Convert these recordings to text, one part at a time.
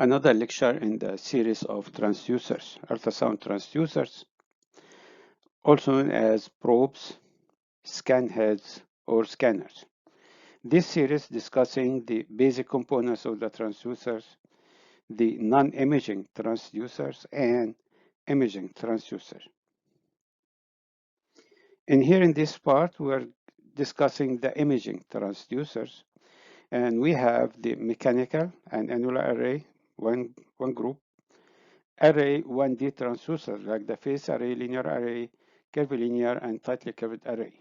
Another lecture in the series of transducers, ultrasound transducers, also known as probes, scan heads, or scanners. This series discussing the basic components of the transducers, the non-imaging transducers, and imaging transducers. And here in this part, we're discussing the imaging transducers, and we have the mechanical and annular array, one group, array 1D transducers like the phase array, linear array, curvilinear, and tightly curved array.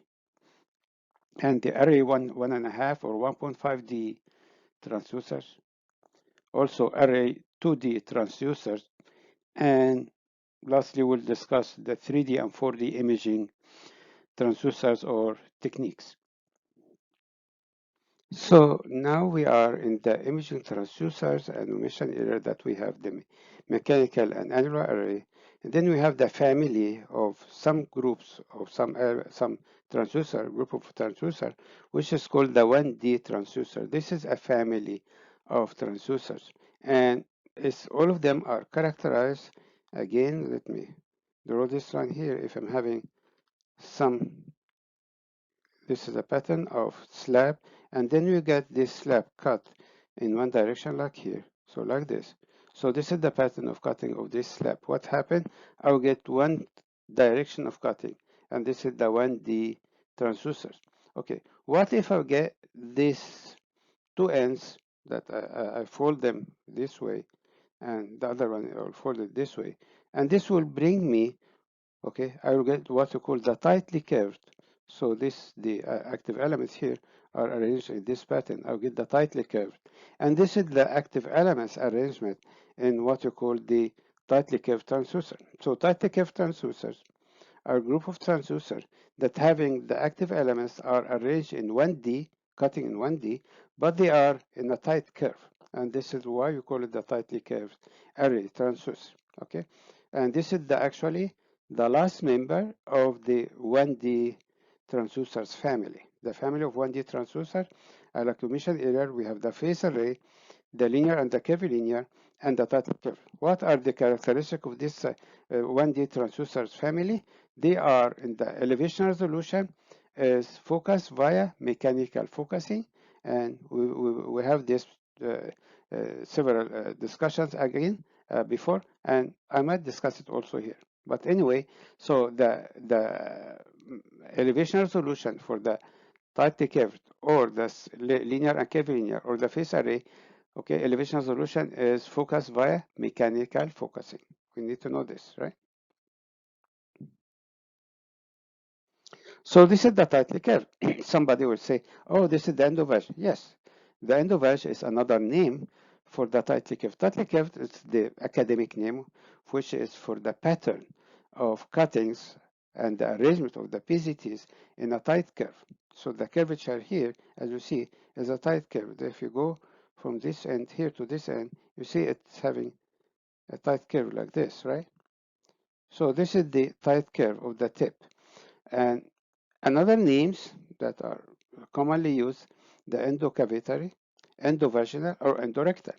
And the array 1.5 or 1.5D transducers, also array 2D transducers, and lastly we'll discuss the 3D and 4D imaging transducers or techniques. So now we are in the imaging transducers, and we mentioned earlier that we have the mechanical and annular array, and then we have the family of some groups of some transducer, group of transducer, which is called the 1D transducer. This is a family of transducers, and all of them are characterized. Again, let me draw this line here. If I'm having this is a pattern of slab, and then you get this slab cut in one direction like here, so like this. So this is the pattern of cutting of this slab. What happened? I'll get one direction of cutting, and this is the 1D transducers. Okay, what if I get these two ends that I fold them this way, and the other one I'll fold it this way, and this will bring me, okay, I will get what you call the tightly curved. So the active elements here are arranged in this pattern. I'll get the tightly curved. And this is the active elements arrangement in what you call the tightly curved transducer. So tightly curved transducers are a group of transducers that having the active elements are arranged in 1D, cutting in 1D, but they are in a tight curve. And this is why we call it the tightly curved array transducer. Okay, and this is actually the last member of the 1D transducers family. The family of 1D transducer, like we mentioned earlier, we have the phase array, the linear and the curvilinear, and the tightly curved. What are the characteristics of this 1D transducers family? They are in the elevation resolution is focused via mechanical focusing, and we have this several discussions again before, and I might discuss it also here. But anyway, so the elevation resolution for the tightly curved or the linear and curvilinear or the phase array, okay, elevation resolution is focused via mechanical focusing. We need to know this, right? So this is the tightly curved. Somebody will say, oh, this is the endovag. Yes, the endovag is another name for the tightly curved. Tightly curved is the academic name, which is for the pattern of cuttings and the arrangement of the PZTs in a tight curve. So the curvature here, as you see, is a tight curve. If you go from this end here to this end, you see it's having a tight curve like this, right? So this is the tight curve of the tip. And another names that are commonly used, the endocavitary, endovaginal, or endorectal.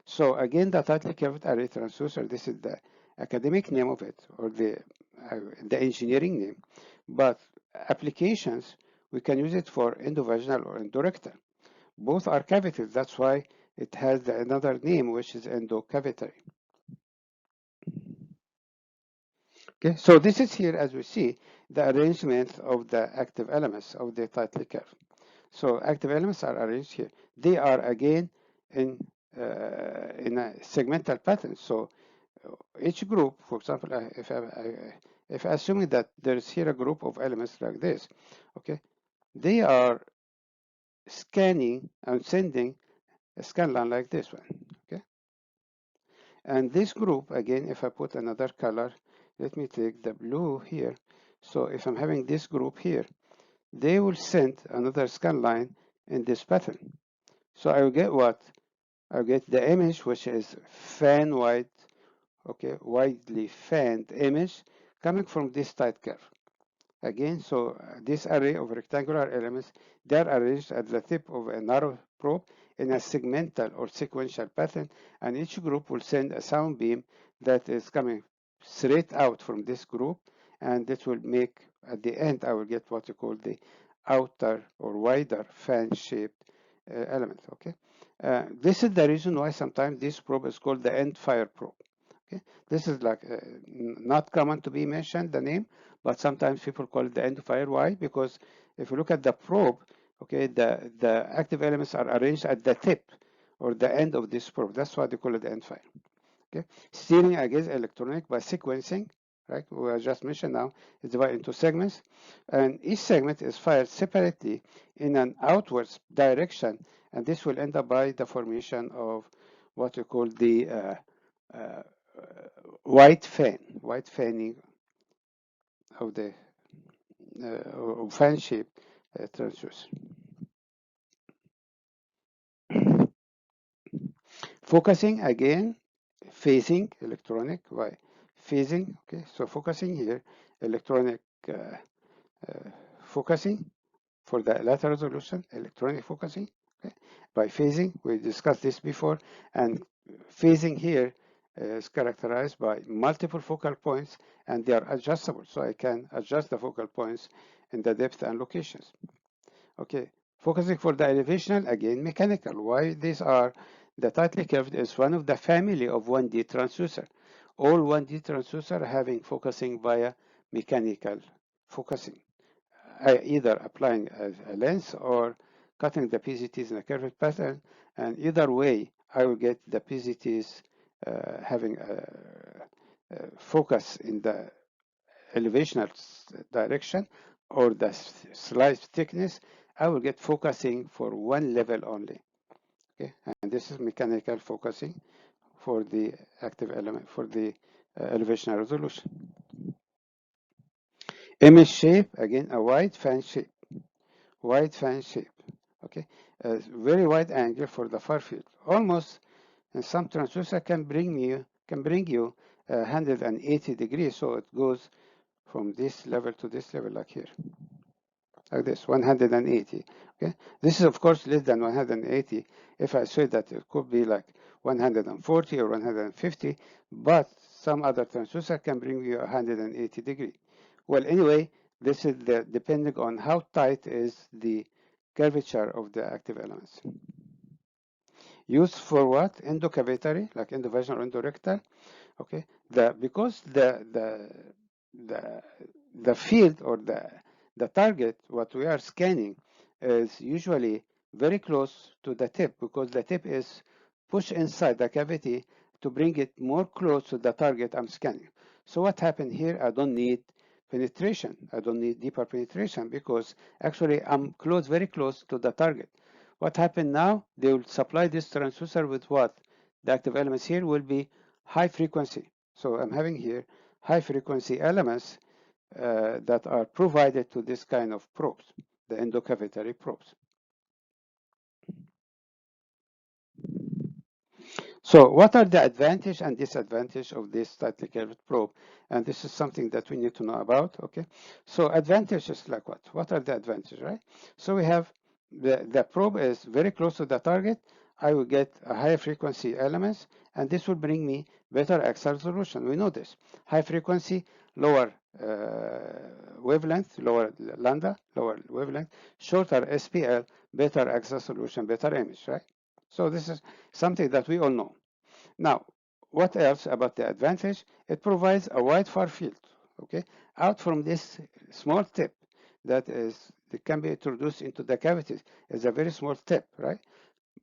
So again, the tightly curved array transducer, this is the academic name of it, or the engineering name. But applications, we can use it for endovaginal or endorectal. Both are cavities, that's why it has another name, which is endocavitary. Okay, so this is here, as we see, the arrangement of the active elements of the tightly curved. So active elements are arranged here. They are again in a segmental pattern. So each group, for example, if assuming that there is here a group of elements like this, okay, they are scanning and sending a scan line like this one, okay. And this group, again, if I put another color, let me take the blue here. So if I'm having this group here, they will send another scan line in this pattern. So I will get what? I'll get the image, which is fan wide, okay, widely fanned image coming from this tight curve. Again, so this array of rectangular elements, they are arranged at the tip of a narrow probe, in a segmental or sequential pattern, and each group will send a sound beam that is coming straight out from this group, and it will make, at the end, I will get what you call the outer or wider fan-shaped element. Okay, this is the reason why sometimes this probe is called the end fire probe. Okay, this is like not common to be mentioned, the name, but sometimes people call it the end fire. Why? Because if you look at the probe, okay, the active elements are arranged at the tip or the end of this probe. That's why they call it the end fire. Okay, steering against electronic by sequencing, right? We I just mentioned now is divided into segments, and each segment is fired separately in an outwards direction, and this will end up by the formation of what we call the uh, white fanning of the fan shaped transducer. Focusing again, phasing electronic by phasing. Okay, so focusing here, electronic focusing for the lateral resolution, electronic focusing. Okay, by phasing, we discussed this before, and phasing here is characterized by multiple focal points, and they are adjustable, so I can adjust the focal points in the depth and locations. Okay, focusing for the elevational, again mechanical. Why these are, the tightly curved is one of the family of 1D transducer. All 1D transducer having focusing via mechanical focusing, either applying a lens or cutting the PZTs in a curved pattern, and either way I will get the PZTs having a focus in the elevational direction or the slice thickness. I will get focusing for one level only. Okay, and this is mechanical focusing for the active element, for the elevational resolution. Image shape, again a wide fan shape. Wide fan shape. Okay, a very wide angle for the far field. Almost, and some transducer can bring you 180 degrees, so it goes from this level to this level, like here, like this, 180. Okay, this is of course less than 180. If I say that it could be like 140 or 150, but some other transducer can bring you 180 degree. Well, anyway, this is depending on how tight is the curvature of the active elements. Used for what? Endocavitary, like endovaginal, endorectal. Okay, because the the field or the target what we are scanning is usually very close to the tip, because the tip is pushed inside the cavity to bring it more close to the target I'm scanning. So what happened here? I don't need penetration. I don't need deeper penetration, because actually I'm very close to the target. What happened now? They will supply this transducer with what? The active elements here will be high frequency. So I'm having here high frequency elements that are provided to this kind of probes, the endocavitary probes. So what are the advantage and disadvantage of this tightly curved probe? And this is something that we need to know about, okay? So advantages like what? What are the advantages, right? So we have the probe is very close to the target. I will get a higher frequency elements, and this will bring me better axial resolution. We know this. High frequency, lower wavelength, lower lambda, lower wavelength, shorter SPL, better axial solution, better image, right? So this is something that we all know. Now, what else about the advantage? It provides a wide far field, okay, out from this small tip that can be introduced into the cavities. It's a very small tip, right?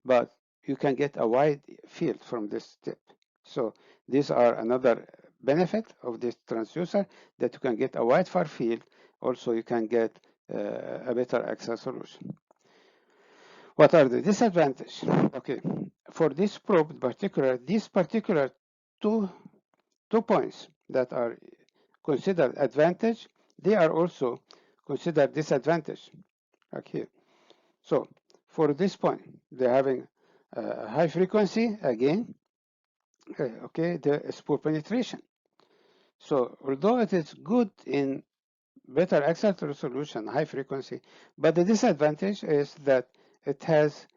But you can get a wide field from this tip. So these are another benefit of this transducer, that you can get a wide far field. Also, you can get a better axial solution. What are the disadvantages? Okay, for this probe in particular, these particular two points that are considered advantage, they are also considered disadvantage, like here. So for this point, they're having high frequency again. Okay, there is poor penetration. So although it is good in better axial resolution, high frequency, but the disadvantage is that it has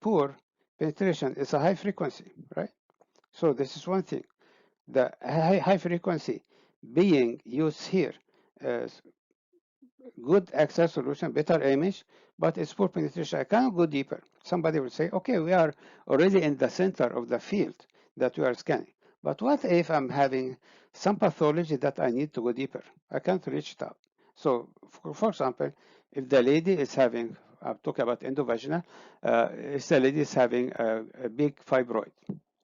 poor penetration is a high frequency, right? So this is one thing. The high frequency being used here as good access solution, better image, but it's poor penetration. I cannot go deeper. Somebody will say, okay, we are already in the center of the field that we are scanning. But what if I'm having some pathology that I need to go deeper? I can't reach it out. So, for example, if the lady is having, I'm talking about endovaginal, if the lady is having a big fibroid,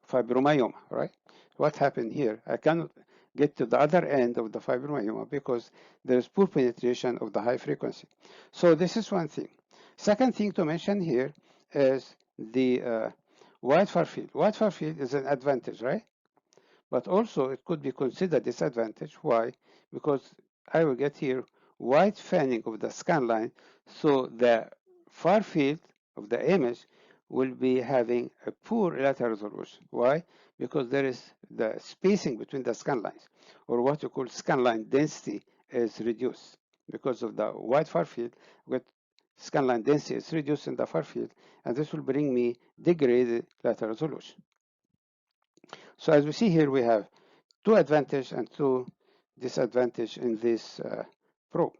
fibromyoma, right? What happened here? I cannot get to the other end of the fibromyoma because there is poor penetration of the high frequency. So this is one thing. Second thing to mention here is the wide far field. Wide far field is an advantage, right? But also it could be considered disadvantage. Why? Because I will get here wide fanning of the scan line, so the far field of the image will be having a poor lateral resolution. Why? Because there is the spacing between the scan lines, or what you call scan line density, is reduced. Because of the wide far field, with scan line density is reduced in the far field, and this will bring me degraded lateral resolution. So as we see here, we have two advantage and two disadvantage in this probe.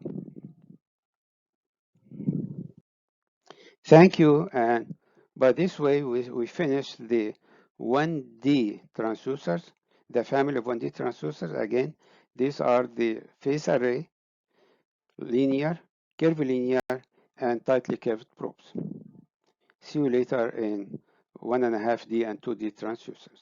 Thank you, and by this way we finish the 1D transducers, the family of 1D transducers. Again, these are the phase array, linear, curvilinear, and tightly curved probes. See you later in 1.5D and 2D transducers.